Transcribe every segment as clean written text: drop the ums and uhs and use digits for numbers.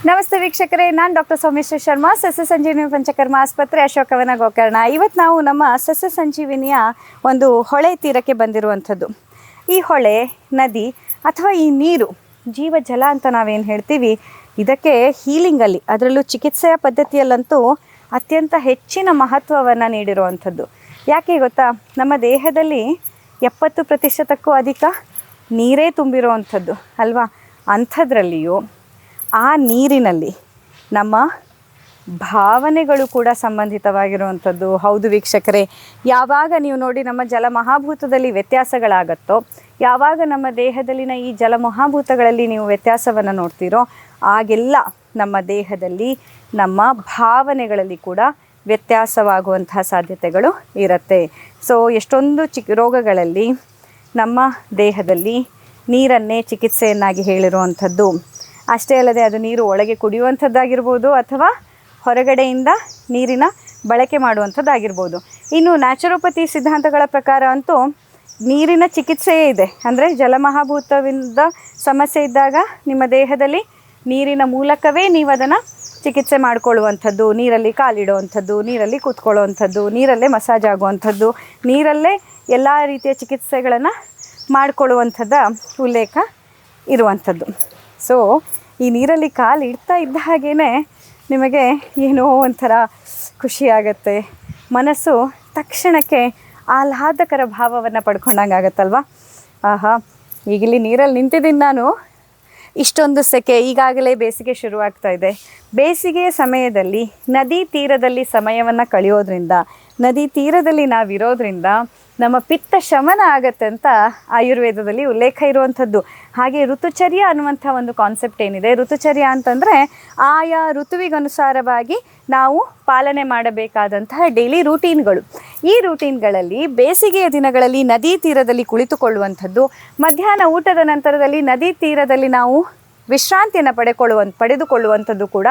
ನಮಸ್ತೆ ವೀಕ್ಷಕರೇ, ನಾನು ಡಾಕ್ಟರ್ ಸೌಮ್ಯಶ್ರೀ ಶರ್ಮಾ, ಸಸ್ಯ ಸಂಜೀವಿನಿ ಪಂಚಕರ್ಮ ಆಸ್ಪತ್ರೆ, ಅಶೋಕವನ, ಗೋಕರ್ಣ. ಇವತ್ತು ನಾವು ನಮ್ಮ ಸಸ್ಯ ಸಂಜೀವಿನಿಯ ಒಂದು ಹೊಳೆ ತೀರಕ್ಕೆ ಬಂದಿರುವಂಥದ್ದು. ಈ ಹೊಳೆ, ನದಿ ಅಥವಾ ಈ ನೀರು ಜೀವಜಲ ಅಂತ ನಾವೇನು ಹೇಳ್ತೀವಿ, ಇದಕ್ಕೆ ಹೀಲಿಂಗಲ್ಲಿ, ಅದರಲ್ಲೂ ಚಿಕಿತ್ಸೆಯ ಪದ್ಧತಿಯಲ್ಲಂತೂ ಅತ್ಯಂತ ಹೆಚ್ಚಿನ ಮಹತ್ವವನ್ನು ನೀಡಿರುವಂಥದ್ದು. ಯಾಕೆ ಗೊತ್ತಾ? ನಮ್ಮ ದೇಹದಲ್ಲಿ 70%ಕ್ಕೂ ಅಧಿಕ ನೀರೇ ತುಂಬಿರುವಂಥದ್ದು ಅಲ್ವಾ? ಅಂಥದ್ರಲ್ಲಿಯೂ ಆ ನೀರಿನಲ್ಲಿ ನಮ್ಮ ಭಾವನೆಗಳು ಕೂಡ ಸಂಬಂಧಿತವಾಗಿರುವಂಥದ್ದು. ಹೌದು ವೀಕ್ಷಕರೇ, ಯಾವಾಗ ನೀವು ನೋಡಿ ನಮ್ಮ ಜಲಮಹಾಭೂತದಲ್ಲಿ ವ್ಯತ್ಯಾಸಗಳಾಗತ್ತೋ, ಯಾವಾಗ ನಮ್ಮ ದೇಹದಲ್ಲಿನ ಈ ಜಲಮಹಾಭೂತಗಳಲ್ಲಿ ನೀವು ವ್ಯತ್ಯಾಸವನ್ನು ನೋಡ್ತೀರೋ, ಆಗೆಲ್ಲ ನಮ್ಮ ದೇಹದಲ್ಲಿ ನಮ್ಮ ಭಾವನೆಗಳಲ್ಲಿ ಕೂಡ ವ್ಯತ್ಯಾಸವಾಗುವಂತಹ ಸಾಧ್ಯತೆಗಳು ಇರುತ್ತೆ. ಸೊ ಎಷ್ಟೊಂದು ರೋಗಗಳಲ್ಲಿ ನಮ್ಮ ದೇಹದಲ್ಲಿ ನೀರನ್ನೇ ಚಿಕಿತ್ಸೆಯನ್ನಾಗಿ ಹೇಳಿರುವಂಥದ್ದು. ಅಷ್ಟೇ ಅಲ್ಲದೆ ಅದು ನೀರು ಒಳಗೆ ಕುಡಿಯುವಂಥದ್ದಾಗಿರ್ಬೋದು ಅಥವಾ ಹೊರಗಡೆಯಿಂದ ನೀರಿನ ಬಳಕೆ ಮಾಡುವಂಥದ್ದಾಗಿರ್ಬೋದು. ಇನ್ನು ನ್ಯಾಚುರೋಪತಿ ಸಿದ್ಧಾಂತಗಳ ಪ್ರಕಾರ ಅಂತೂ ನೀರಿನ ಚಿಕಿತ್ಸೆಯೇ ಇದೆ. ಅಂದರೆ ಜಲಮಹಾಭೂತವಿಂದ ಸಮಸ್ಯೆ ಇದ್ದಾಗ ನಿಮ್ಮ ದೇಹದಲ್ಲಿ ನೀರಿನ ಮೂಲಕವೇ ನೀವು ಅದನ್ನು ಚಿಕಿತ್ಸೆ ಮಾಡಿಕೊಳ್ಳುವಂಥದ್ದು, ನೀರಲ್ಲಿ ಕಾಲಿಡುವಂಥದ್ದು, ನೀರಲ್ಲಿ ಕೂತ್ಕೊಳ್ಳುವಂಥದ್ದು, ನೀರಲ್ಲೇ ಮಸಾಜ್ ಆಗುವಂಥದ್ದು, ನೀರಲ್ಲೇ ಎಲ್ಲ ರೀತಿಯ ಚಿಕಿತ್ಸೆಗಳನ್ನು ಮಾಡಿಕೊಳ್ಳುವಂಥದ್ದು ಉಲ್ಲೇಖ ಇರುವಂಥದ್ದು. ಸೊ ಈ ನೀರಲ್ಲಿ ಕಾಲು ಇಡ್ತಾ ಇದ್ದ ಹಾಗೇ ನಿಮಗೆ ಏನೋ ಒಂಥರ ಖುಷಿಯಾಗತ್ತೆ, ಮನಸ್ಸು ತಕ್ಷಣಕ್ಕೆ ಆಹ್ಲಾದಕರ ಭಾವವನ್ನು ಪಡ್ಕೊಂಡಂಗೆ ಆಗುತ್ತಲ್ವ. ಆಹಾ, ಈಗಿಲ್ಲಿ ನೀರಲ್ಲಿ ನಿಂತಿದ್ದೀನಿ ನಾನು, ಇಷ್ಟೊಂದು ಸೆಕೆ, ಈಗಾಗಲೇ ಬೇಸಿಗೆ ಶುರುವಾಗ್ತಾ ಇದೆ. ಬೇಸಿಗೆಯ ಸಮಯದಲ್ಲಿ ನದಿ ತೀರದಲ್ಲಿ ಸಮಯವನ್ನು ಕಳೆಯೋದ್ರಿಂದ, ನದಿ ತೀರದಲ್ಲಿ ನಾವಿರೋದ್ರಿಂದ ನಮ್ಮ ಪಿತ್ತ ಶಮನ ಆಗತ್ತೆ ಅಂತ ಆಯುರ್ವೇದದಲ್ಲಿ ಉಲ್ಲೇಖ ಇರುವಂಥದ್ದು. ಹಾಗೆ ಋತುಚರ್ಯ ಅನ್ನುವಂಥ ಒಂದು ಕಾನ್ಸೆಪ್ಟ್ ಏನಿದೆ, ಋತುಚರ್ಯ ಅಂತಂದರೆ ಆಯಾ ಋತುವಿಗನುಸಾರವಾಗಿ ನಾವು ಪಾಲನೆ ಮಾಡಬೇಕಾದಂತಹ ಡೈಲಿ ರೂಟೀನ್ಗಳು. ಈ ರೂಟೀನ್ಗಳಲ್ಲಿ ಬೇಸಿಗೆಯ ದಿನಗಳಲ್ಲಿ ನದಿ ತೀರದಲ್ಲಿ ಕುಳಿತುಕೊಳ್ಳುವಂಥದ್ದು, ಮಧ್ಯಾಹ್ನ ಊಟದ ನಂತರದಲ್ಲಿ ನದಿ ತೀರದಲ್ಲಿ ನಾವು ವಿಶ್ರಾಂತಿಯನ್ನು ಪಡೆದುಕೊಳ್ಳುವಂಥದ್ದು ಕೂಡ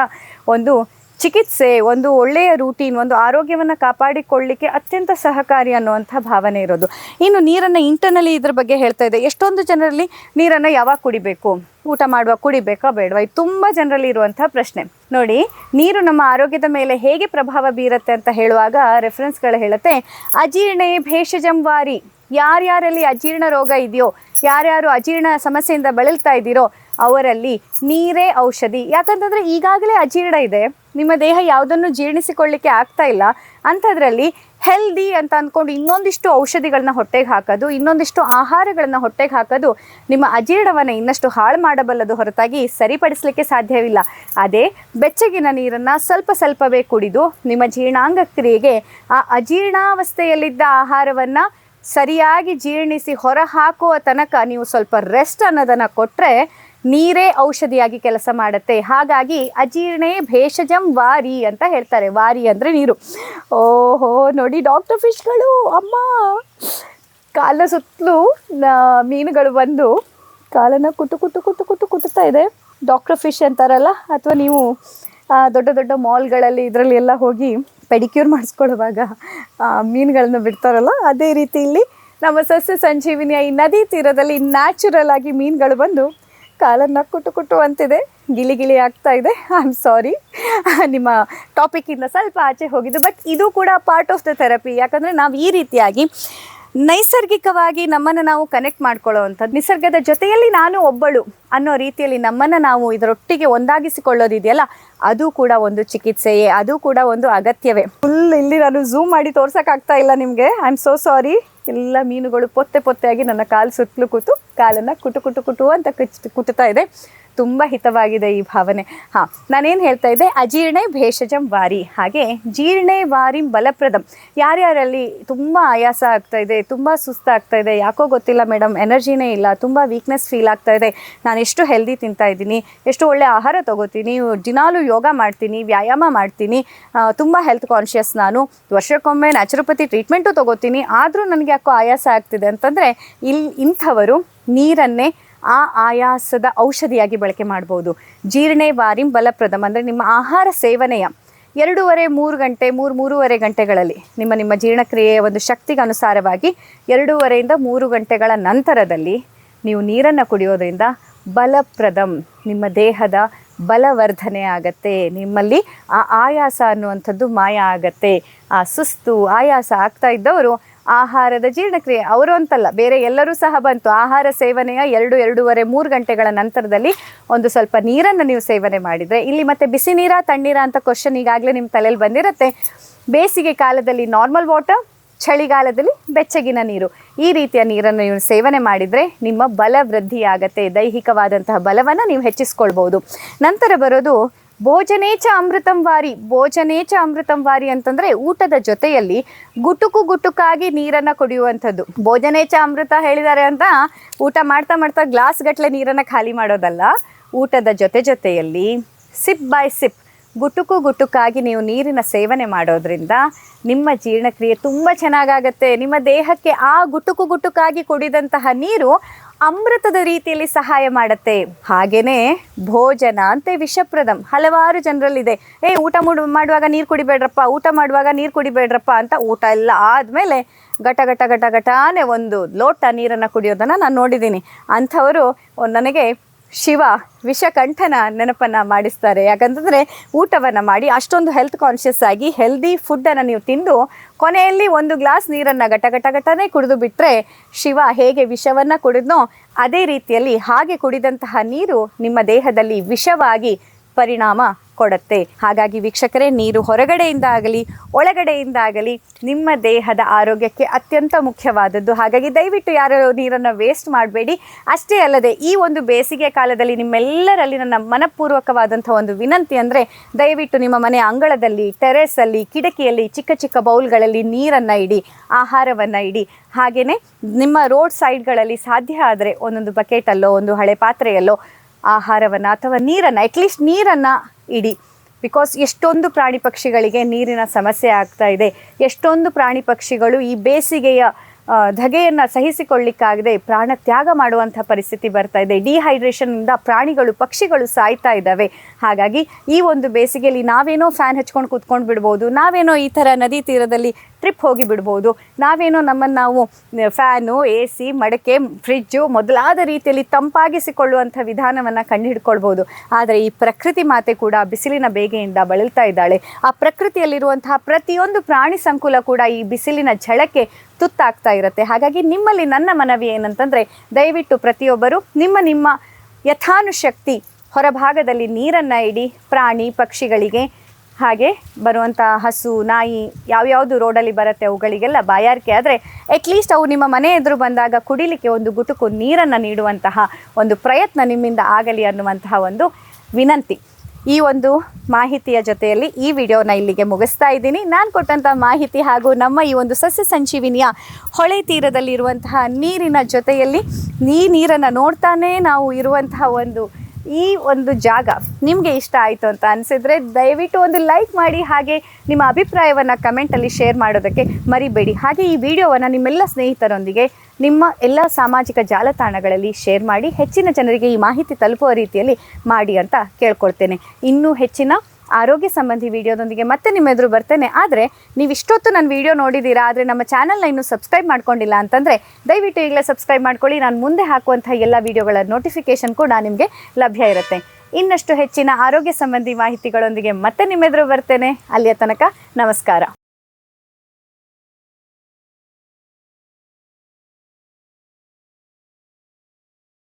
ಒಂದು ಚಿಕಿತ್ಸೆ, ಒಂದು ಒಳ್ಳೆಯ ರೂಟೀನ್, ಒಂದು ಆರೋಗ್ಯವನ್ನು ಕಾಪಾಡಿಕೊಳ್ಳಲಿಕ್ಕೆ ಅತ್ಯಂತ ಸಹಕಾರಿ ಅನ್ನುವಂಥ ಭಾವನೆ ಇರೋದು. ಇನ್ನು ನೀರನ್ನು ಇಂಟರ್ನಲಿ ಇದ್ರ ಬಗ್ಗೆ ಹೇಳ್ತಾ ಇದೆ. ಎಷ್ಟೊಂದು ಜನರಲ್ಲಿ ನೀರನ್ನು ಯಾವಾಗ ಕುಡಿಬೇಕು, ಊಟ ಮಾಡುವಾಗ ಕುಡಿಬೇಕಾ ಬೇಡವಾ, ಇದು ತುಂಬ ಜನರಲ್ಲಿ ಇರುವಂಥ ಪ್ರಶ್ನೆ. ನೋಡಿ, ನೀರು ನಮ್ಮ ಆರೋಗ್ಯದ ಮೇಲೆ ಹೇಗೆ ಪ್ರಭಾವ ಬೀರುತ್ತೆ ಅಂತ ಹೇಳುವಾಗ ರೆಫರೆನ್ಸ್ಗಳು ಹೇಳುತ್ತೆ, ಅಜೀರ್ಣೇ ಭೇಷಜಂ ವಾರಿ. ಯಾರ್ಯಾರಲ್ಲಿ ಅಜೀರ್ಣ ರೋಗ ಇದೆಯೋ, ಯಾರ್ಯಾರು ಅಜೀರ್ಣ ಸಮಸ್ಯೆಯಿಂದ ಬಳಲ್ತಾ ಇದ್ದೀರೋ ಅವರಲ್ಲಿ ನೀರೇ ಔಷಧಿ. ಯಾಕಂತಂದರೆ ಈಗಾಗಲೇ ಅಜೀರ್ಣ ಇದೆ, ನಿಮ್ಮ ದೇಹ ಯಾವುದನ್ನು ಜೀರ್ಣಿಸಿಕೊಳ್ಳಿಕ್ಕೆ ಆಗ್ತಾ ಇಲ್ಲ, ಅಂಥದ್ರಲ್ಲಿ ಹೆಲ್ದಿ ಅಂತ ಅಂದ್ಕೊಂಡು ಇನ್ನೊಂದಿಷ್ಟು ಔಷಧಿಗಳನ್ನ ಹೊಟ್ಟೆಗೆ ಹಾಕೋದು, ಇನ್ನೊಂದಿಷ್ಟು ಆಹಾರಗಳನ್ನು ಹೊಟ್ಟೆಗೆ ಹಾಕೋದು ನಿಮ್ಮ ಅಜೀರ್ಣವನ್ನು ಇನ್ನಷ್ಟು ಹಾಳು ಮಾಡಬಲ್ಲದು, ಹೊರತಾಗಿ ಸರಿಪಡಿಸಲಿಕ್ಕೆ ಸಾಧ್ಯವಿಲ್ಲ. ಅದೇ ಬೆಚ್ಚಗಿನ ನೀರನ್ನು ಸ್ವಲ್ಪವೇ ಕುಡಿದು ನಿಮ್ಮ ಜೀರ್ಣಾಂಗ ಕ್ರಿಯೆಗೆ ಆ ಅಜೀರ್ಣಾವಸ್ಥೆಯಲ್ಲಿದ್ದ ಆಹಾರವನ್ನು ಸರಿಯಾಗಿ ಜೀರ್ಣಿಸಿ ಹೊರ ಹಾಕುವ ತನಕ ನೀವು ಸ್ವಲ್ಪ ರೆಸ್ಟ್ ಅನ್ನೋದನ್ನು ಕೊಟ್ಟರೆ ನೀರೇ ಔಷಧಿಯಾಗಿ ಕೆಲಸ ಮಾಡುತ್ತೆ. ಹಾಗಾಗಿ ಅಜೀರ್ಣೇ ಭೇಷಜಂ ವಾರಿ ಅಂತ ಹೇಳ್ತಾರೆ. ವಾರಿ ಅಂದರೆ ನೀರು. ಓಹೋ, ನೋಡಿ ಡಾಕ್ಟರ್ ಫಿಶ್ಗಳು, ಅಮ್ಮ ಕಾಲ ಸುತ್ತಲೂ ಮೀನುಗಳು ಬಂದು ಕಾಲನ್ನು ಕುಟ್ಟುತ್ತಾ ಇದೆ. ಡಾಕ್ಟರ್ ಫಿಶ್ ಅಂತಾರಲ್ಲ, ಅಥವಾ ನೀವು ದೊಡ್ಡ ದೊಡ್ಡ ಮಾಲ್ಗಳಲ್ಲಿ ಇದರಲ್ಲಿ ಎಲ್ಲ ಹೋಗಿ ಪೆಡಿಕ್ಯೂರ್ ಮಾಡಿಸ್ಕೊಳ್ಳುವಾಗ ಮೀನುಗಳನ್ನು ಬಿಡ್ತಾರಲ್ಲ, ಅದೇ ರೀತಿ ಇಲ್ಲಿ ನಮ್ಮ ಸಸ್ಯ ಸಂಜೀವಿನಿಯ ಈ ನದಿ ತೀರದಲ್ಲಿ ನ್ಯಾಚುರಲ್ ಆಗಿ ಮೀನುಗಳು ಬಂದು ಕಾಲನ್ನು ಕುಟ್ಟು ಅಂತಿದೆ, ಗಿಳಿ ಆಗ್ತಾ ಇದೆ. ಐ ಆಮ್ ಸಾರಿ, ನಿಮ್ಮ ಟಾಪಿಕ್ಕಿಂದ ಸ್ವಲ್ಪ ಆಚೆ ಹೋಗಿದ್ದು. ಬಟ್ ಇದು ಕೂಡ ಪಾರ್ಟ್ ಆಫ್ ದ ಥೆರಪಿ. ಯಾಕಂದರೆ ನಾವು ಈ ರೀತಿಯಾಗಿ ನೈಸರ್ಗಿಕವಾಗಿ ನಮ್ಮನ್ನು ನಾವು ಕನೆಕ್ಟ್ ಮಾಡ್ಕೊಳ್ಳೋವಂಥದ್ದು, ನಿಸರ್ಗದ ಜೊತೆಯಲ್ಲಿ ನಾನು ಒಬ್ಬಳು ಅನ್ನೋ ರೀತಿಯಲ್ಲಿ ನಮ್ಮನ್ನು ನಾವು ಇದರೊಟ್ಟಿಗೆ ಒಂದಾಗಿಸಿಕೊಳ್ಳೋದಿದೆಯಲ್ಲ, ಅದು ಕೂಡ ಒಂದು ಚಿಕಿತ್ಸೆಯೇ, ಅದು ಕೂಡ ಒಂದು ಅಗತ್ಯವೇ. ಫುಲ್ ಇಲ್ಲಿ ನಾನು ಝೂಮ್ ಮಾಡಿ ತೋರ್ಸೋಕ್ಕಾಗ್ತಾ ಇಲ್ಲ ನಿಮಗೆ, ಐ ಆಮ್ ಸೋ ಸಾರಿ. ಎಲ್ಲ ಮೀನುಗಳು ಪೊತ್ತೆಯಾಗಿ ನನ್ನ ಕಾಲು ಸುತ್ತಲೂ ಕೂತು ಕಾಲನ್ನು ಕುಟು ಅಂತ ಕುಟ್ಟುತ್ತಾ ಇದೆ. ತುಂಬ ಹಿತವಾಗಿದೆ ಈ ಭಾವನೆ. ಹಾಂ, ನಾನೇನು ಹೇಳ್ತಾ ಇದ್ದೆ, ಅಜೀರ್ಣೇ ಭೇಷಜಂ ವಾರಿ. ಹಾಗೆ ಜೀರ್ಣೇ ವಾರಿಂ ಬಲಪ್ರದಂ. ಯಾರ್ಯಾರಲ್ಲಿ ತುಂಬ ಆಯಾಸ ಆಗ್ತಾ ಇದೆ, ತುಂಬ ಸುಸ್ತಾಗ್ತಾ ಇದೆ, ಯಾಕೋ ಗೊತ್ತಿಲ್ಲ ಮೇಡಮ್, ಎನರ್ಜಿನೇ ಇಲ್ಲ, ತುಂಬ ವೀಕ್ನೆಸ್ ಫೀಲ್ ಆಗ್ತಾ ಇದೆ, ನಾನು ಎಷ್ಟು ಹೆಲ್ದಿ ತಿಂತಾ ಇದ್ದೀನಿ, ಎಷ್ಟು ಒಳ್ಳೆ ಆಹಾರ ತೊಗೋತೀನಿ, ದಿನಾಲೂ ಯೋಗ ಮಾಡ್ತೀನಿ, ವ್ಯಾಯಾಮ ಮಾಡ್ತೀನಿ, ತುಂಬ ಹೆಲ್ತ್ ಕಾನ್ಷಿಯಸ್, ನಾನು ವರ್ಷಕ್ಕೊಮ್ಮೆ ನ್ಯಾಚುರೋಪತಿ ಟ್ರೀಟ್ಮೆಂಟು ತೊಗೋತೀನಿ, ಆದರೂ ನನಗೆ ಯಾಕೋ ಆಯಾಸ ಆಗ್ತಿದೆ ಅಂತಂದರೆ ಇಂಥವರು ನೀರನ್ನೇ ಆ ಆಯಾಸದ ಔಷಧಿಯಾಗಿ ಬಳಕೆ ಮಾಡ್ಬೋದು. ಜೀರ್ಣೇ ವಾರಿಂ ಬಲಪ್ರದಂ ಅಂದರೆ ನಿಮ್ಮ ಆಹಾರ ಸೇವನೆಯ 2.5-3 ಗಂಟೆ, 3-3.5 ಗಂಟೆಗಳಲ್ಲಿ ನಿಮ್ಮ ಜೀರ್ಣಕ್ರಿಯೆಯ ಒಂದು ಶಕ್ತಿಗೆ ಅನುಸಾರವಾಗಿ 2.5-3 ಗಂಟೆಗಳ ನಂತರದಲ್ಲಿ ನೀವು ನೀರನ್ನು ಕುಡಿಯೋದ್ರಿಂದ ಬಲಪ್ರದಂ, ನಿಮ್ಮ ದೇಹದ ಬಲವರ್ಧನೆ ಆಗತ್ತೆ, ನಿಮ್ಮಲ್ಲಿ ಆ ಆಯಾಸ ಅನ್ನುವಂಥದ್ದು ಮಾಯ ಆಗತ್ತೆ. ಆ ಸುಸ್ತು ಆಯಾಸ ಆಗ್ತಾ ಇದ್ದವರು ಆಹಾರದ ಜೀರ್ಣಕ್ರಿಯೆ, ಅವರು ಅಂತಲ್ಲ ಬೇರೆ ಎಲ್ಲರೂ ಸಹ ಬಂತು, ಆಹಾರ ಸೇವನೆಯ 2-2.5 3 ಗಂಟೆಗಳ ನಂತರದಲ್ಲಿ ಒಂದು ಸ್ವಲ್ಪ ನೀರನ್ನು ನೀವು ಸೇವನೆ ಮಾಡಿದರೆ, ಇಲ್ಲಿ ಮತ್ತೆ ಬಿಸಿ ನೀರಾ ತಣ್ಣೀರಾ ಅಂತ ಕ್ವಶನ್ ಈಗಾಗಲೇ ನಿಮ್ಮ ತಲೆಯಲ್ಲಿ ಬಂದಿರುತ್ತೆ. ಬೇಸಿಗೆ ಕಾಲದಲ್ಲಿ ನಾರ್ಮಲ್ ವಾಟರ್, ಚಳಿಗಾಲದಲ್ಲಿ ಬೆಚ್ಚಗಿನ ನೀರು, ಈ ರೀತಿಯ ನೀರನ್ನು ನೀವು ಸೇವನೆ ಮಾಡಿದರೆ ನಿಮ್ಮ ಬಲ ವೃದ್ಧಿಯಾಗತ್ತೆ, ದೈಹಿಕವಾದಂತಹ ಬಲವನ್ನು ನೀವು ಹೆಚ್ಚಿಸ್ಕೊಳ್ಬೋದು. ನಂತರ ಬರೋದು ಭೋಜನೇಚ ಅಮೃತಂ ವಾರಿ. ಭೋಜನೇಚ ಅಮೃತಂ ವಾರಿ ಅಂತಂದರೆ ಊಟದ ಜೊತೆಯಲ್ಲಿ ಗುಟುಕಾಗಿ ನೀರನ್ನು ಕುಡಿಯುವಂಥದ್ದು. ಭೋಜನೇಚ ಅಮೃತ ಹೇಳಿದ್ದಾರೆ ಅಂತ ಊಟ ಮಾಡ್ತಾ ಮಾಡ್ತಾ ಗ್ಲಾಸ್ ಗಟ್ಟಲೆ ನೀರನ್ನು ಖಾಲಿ ಮಾಡೋದಲ್ಲ. ಊಟದ ಜೊತೆಯಲ್ಲಿ ಸಿಪ್ ಬೈ ಸಿಪ್ ಗುಟುಕಾಗಿ ನೀವು ನೀರಿನ ಸೇವನೆ ಮಾಡೋದ್ರಿಂದ ನಿಮ್ಮ ಜೀರ್ಣಕ್ರಿಯೆ ತುಂಬ ಚೆನ್ನಾಗಾಗತ್ತೆ. ನಿಮ್ಮ ದೇಹಕ್ಕೆ ಆ ಗುಟುಕಾಗಿ ಕುಡಿದಂತಹ ನೀರು ಅಮೃತದ ರೀತಿಯಲ್ಲಿ ಸಹಾಯ ಮಾಡುತ್ತೆ. ಹಾಗೆಯೇ ಭೋಜನ ಅಂತೆ ವಿಷಪ್ರದಂ, ಹಲವಾರು ಜನರಲ್ಲಿದೆ, ಊಟ ಮಾಡುವಾಗ ನೀರು ಕುಡಿಬೇಡ್ರಪ್ಪ, ಊಟ ಮಾಡುವಾಗ ನೀರು ಕುಡಿಬೇಡ್ರಪ್ಪ ಅಂತ. ಊಟ ಎಲ್ಲ ಆದಮೇಲೆ ಗಟಾನೆ ಒಂದು ಲೋಟ ನೀರನ್ನು ಕುಡಿಯೋದನ್ನು ನಾನು ನೋಡಿದ್ದೀನಿ. ಅಂಥವರು ನನಗೆ ಶಿವ ವಿಷಕಂಠನ ನೆನಪನ್ನು ಮಾಡಿಸ್ತಾರೆ. ಯಾಕಂತಂದರೆ ಊಟವನ್ನು ಮಾಡಿ ಅಷ್ಟೊಂದು ಹೆಲ್ತ್ ಕಾನ್ಷಿಯಸ್ ಆಗಿ ಹೆಲ್ದಿ ಫುಡ್ಡನ್ನು ನೀವು ತಿಂದು ಕೊನೆಯಲ್ಲಿ ಒಂದು ಗ್ಲಾಸ್ ನೀರನ್ನು ಗಟನೆ ಕುಡಿದು ಬಿಟ್ಟರೆ ಶಿವ ಹೇಗೆ ವಿಷವನ್ನು ಕುಡಿದ್ನೋ ಅದೇ ರೀತಿಯಲ್ಲಿ ಹಾಗೆ ಕುಡಿದಂತಹ ನೀರು ನಿಮ್ಮ ದೇಹದಲ್ಲಿ ವಿಷವಾಗಿ ಪರಿಣಾಮ ಕೊಡುತ್ತೆ. ಹಾಗಾಗಿ ವೀಕ್ಷಕರೇ, ನೀರು ಹೊರಗಡೆಯಿಂದ ಆಗಲಿ ಒಳಗಡೆಯಿಂದ ಆಗಲಿ ನಿಮ್ಮ ದೇಹದ ಆರೋಗ್ಯಕ್ಕೆ ಅತ್ಯಂತ ಮುಖ್ಯವಾದದ್ದು. ಹಾಗಾಗಿ ದಯವಿಟ್ಟು ಯಾರು ನೀರನ್ನು ವೇಸ್ಟ್ ಮಾಡಬೇಡಿ. ಅಷ್ಟೇ ಅಲ್ಲದೆ ಈ ಒಂದು ಬೇಸಿಗೆ ಕಾಲದಲ್ಲಿ ನಿಮ್ಮೆಲ್ಲರಲ್ಲಿ ನನ್ನ ಮನಪೂರ್ವಕವಾದಂಥ ಒಂದು ವಿನಂತಿ ಅಂದರೆ, ದಯವಿಟ್ಟು ನಿಮ್ಮ ಮನೆ ಅಂಗಳದಲ್ಲಿ, ಟೆರೆಸಲ್ಲಿ, ಕಿಟಕಿಯಲ್ಲಿ ಚಿಕ್ಕ ಬೌಲ್ಗಳಲ್ಲಿ ನೀರನ್ನು ಇಡಿ, ಆಹಾರವನ್ನು ಇಡಿ. ಹಾಗೆಯೇ ನಿಮ್ಮ ರೋಡ್ ಸೈಡ್ಗಳಲ್ಲಿ ಸಾಧ್ಯ ಆದರೆ ಒಂದೊಂದು ಬಕೆಟಲ್ಲೋ ಒಂದು ಹಳೆ ಪಾತ್ರೆಯಲ್ಲೋ ಆಹಾರವನ್ನು ಅಥವಾ ನೀರನ್ನು, ಅಟ್ಲೀಸ್ಟ್ ನೀರನ್ನು ಇಡಿ. ಬಿಕಾಸ್ ಎಷ್ಟೊಂದು ಪ್ರಾಣಿ ಪಕ್ಷಿಗಳಿಗೆ ನೀರಿನ ಸಮಸ್ಯೆ ಆಗ್ತಾ ಇದೆ. ಎಷ್ಟೊಂದು ಪ್ರಾಣಿ ಪಕ್ಷಿಗಳು ಈ ಬೇಸಿಗೆಯ ಧಗೆಯನ್ನು ಸಹಿಸಿಕೊಳ್ಳಿಕ್ಕಾಗದೆ ಪ್ರಾಣ ತ್ಯಾಗ ಮಾಡುವಂಥ ಪರಿಸ್ಥಿತಿ ಬರ್ತಾ ಇದೆ. ಡಿಹೈಡ್ರೇಷನ್ನಿಂದ ಪ್ರಾಣಿಗಳು ಪಕ್ಷಿಗಳು ಸಾಯ್ತಾ ಇದ್ದಾವೆ. ಹಾಗಾಗಿ ಈ ಒಂದು ಬೇಸಿಗೆಯಲ್ಲಿ ನಾವೇನೋ ಫ್ಯಾನ್ ಹಚ್ಕೊಂಡು ಕೂತ್ಕೊಂಡು ಬಿಡ್ಬೋದು, ನಾವೇನೋ ಈ ಥರ ನದಿ ತೀರದಲ್ಲಿ ಟ್ರಿಪ್ ಹೋಗಿ ಬಿಡ್ಬೋದು, ನಾವೇನೋ ನಮ್ಮನ್ನು ನಾವು ಫ್ಯಾನು, AC, ಮಡಕೆ, ಫ್ರಿಜ್ಜು ಮೊದಲಾದ ರೀತಿಯಲ್ಲಿ ತಂಪಾಗಿಸಿಕೊಳ್ಳುವಂಥ ವಿಧಾನವನ್ನು ಕಂಡುಹಿಡ್ಕೊಳ್ಬೋದು. ಆದರೆ ಈ ಪ್ರಕೃತಿ ಮಾತೆ ಕೂಡ ಬಿಸಿಲಿನ ಬೇಗೆಯಿಂದ ಬಳಲ್ತಾ ಇದ್ದಾಳೆ. ಆ ಪ್ರಕೃತಿಯಲ್ಲಿರುವಂತಹ ಪ್ರತಿಯೊಂದು ಪ್ರಾಣಿ ಸಂಕುಲ ಕೂಡ ಈ ಬಿಸಿಲಿನ ಝಳಕ್ಕೆ ತುತ್ತಾಗ್ತಾ ಇರುತ್ತೆ. ಹಾಗಾಗಿ ನಿಮ್ಮಲ್ಲಿ ನನ್ನ ಮನವಿ ಏನಂತಂದರೆ, ದಯವಿಟ್ಟು ಪ್ರತಿಯೊಬ್ಬರು ನಿಮ್ಮ ಯಥಾನುಶಕ್ತಿ ಹೊರಭಾಗದಲ್ಲಿ ನೀರನ್ನು ಇಡಿ. ಪ್ರಾಣಿ ಪಕ್ಷಿಗಳಿಗೆ, ಹಾಗೆ ಬರುವಂಥ ಹಸು, ನಾಯಿ ಯಾವ್ಯಾವುದು ರೋಡಲ್ಲಿ ಬರುತ್ತೆ ಅವುಗಳಿಗೆಲ್ಲ ಬಾಯಾರಿಕೆ ಆದರೆ ಅಟ್ಲೀಸ್ಟ್ ಅವು ನಿಮ್ಮ ಮನೆ ಎದುರು ಬಂದಾಗ ಕುಡಿಲಿಕ್ಕೆ ಒಂದು ಗುಟುಕು ನೀರನ್ನು ನೀಡುವಂತಹ ಒಂದು ಪ್ರಯತ್ನ ನಿಮ್ಮಿಂದ ಆಗಲಿ ಅನ್ನುವಂತಹ ಒಂದು ವಿನಂತಿ. ಈ ಒಂದು ಮಾಹಿತಿಯ ಜೊತೆಯಲ್ಲಿ ಈ ವಿಡಿಯೋನ ಇಲ್ಲಿಗೆ ಮುಗಿಸ್ತಾ ಇದ್ದೀನಿ. ನಾನು ಕೊಟ್ಟಂಥ ಮಾಹಿತಿ ಹಾಗೂ ನಮ್ಮ ಈ ಒಂದು ಸಸ್ಯ ಸಂಜೀವಿನಿಯ ಹೊಳೆ ತೀರದಲ್ಲಿರುವಂತಹ ನೀರಿನ ಜೊತೆಯಲ್ಲಿ ಈ ನೀರನ್ನು ನೋಡ್ತಾನೇ ನಾವು ಇರುವಂತಹ ಈ ಒಂದು ಜಾಗ ನಿಮಗೆ ಇಷ್ಟ ಆಯಿತು ಅಂತ ಅನಿಸಿದರೆ ದಯವಿಟ್ಟು ಒಂದು ಲೈಕ್ ಮಾಡಿ. ಹಾಗೆ ನಿಮ್ಮ ಅಭಿಪ್ರಾಯವನ್ನು ಕಮೆಂಟಲ್ಲಿ ಶೇರ್ ಮಾಡೋದಕ್ಕೆ ಮರಿಬೇಡಿ. ಹಾಗೆ ಈ ವಿಡಿಯೋವನ್ನು ನಿಮ್ಮೆಲ್ಲ ಸ್ನೇಹಿತರೊಂದಿಗೆ ನಿಮ್ಮ ಎಲ್ಲ ಸಾಮಾಜಿಕ ಜಾಲತಾಣಗಳಲ್ಲಿ ಶೇರ್ ಮಾಡಿ, ಹೆಚ್ಚಿನ ಜನರಿಗೆ ಈ ಮಾಹಿತಿ ತಲುಪುವ ರೀತಿಯಲ್ಲಿ ಮಾಡಿ ಅಂತ ಕೇಳ್ಕೊಳ್ತೇನೆ. ಇನ್ನೂ ಹೆಚ್ಚಿನ ಆರೋಗ್ಯ ಸಂಬಂಧಿ ವಿಡಿಯೋದೊಂದಿಗೆ ಮತ್ತೆ ನಿಮ್ಮ ಎದುರು ಬರ್ತೇನೆ. ಆದರೆ ನೀವು ಇಷ್ಟೊತ್ತು ನನ್ನ ವಿಡಿಯೋ ನೋಡಿದ್ದೀರಾ, ಆದರೆ ನಮ್ಮ ಚಾನಲ್ನ ಇನ್ನೂ ಸಬ್ಸ್ಕ್ರೈಬ್ ಮಾಡ್ಕೊಂಡಿಲ್ಲ ಅಂತಂದರೆ ದಯವಿಟ್ಟು ಈಗಲೇ ಸಬ್ಸ್ಕ್ರೈಬ್ ಮಾಡ್ಕೊಳ್ಳಿ. ನಾನು ಮುಂದೆ ಹಾಕುವಂಥ ಎಲ್ಲ ವಿಡಿಯೋಗಳ ನೋಟಿಫಿಕೇಷನ್ ಕೂಡ ನಿಮಗೆ ಲಭ್ಯ ಇರುತ್ತೆ. ಇನ್ನಷ್ಟು ಹೆಚ್ಚಿನ ಆರೋಗ್ಯ ಸಂಬಂಧಿ ಮಾಹಿತಿಗಳೊಂದಿಗೆ ಮತ್ತೆ ನಿಮ್ಮ ಎದುರು ಬರ್ತೇನೆ. ಅಲ್ಲಿಯ ತನಕ ನಮಸ್ಕಾರ.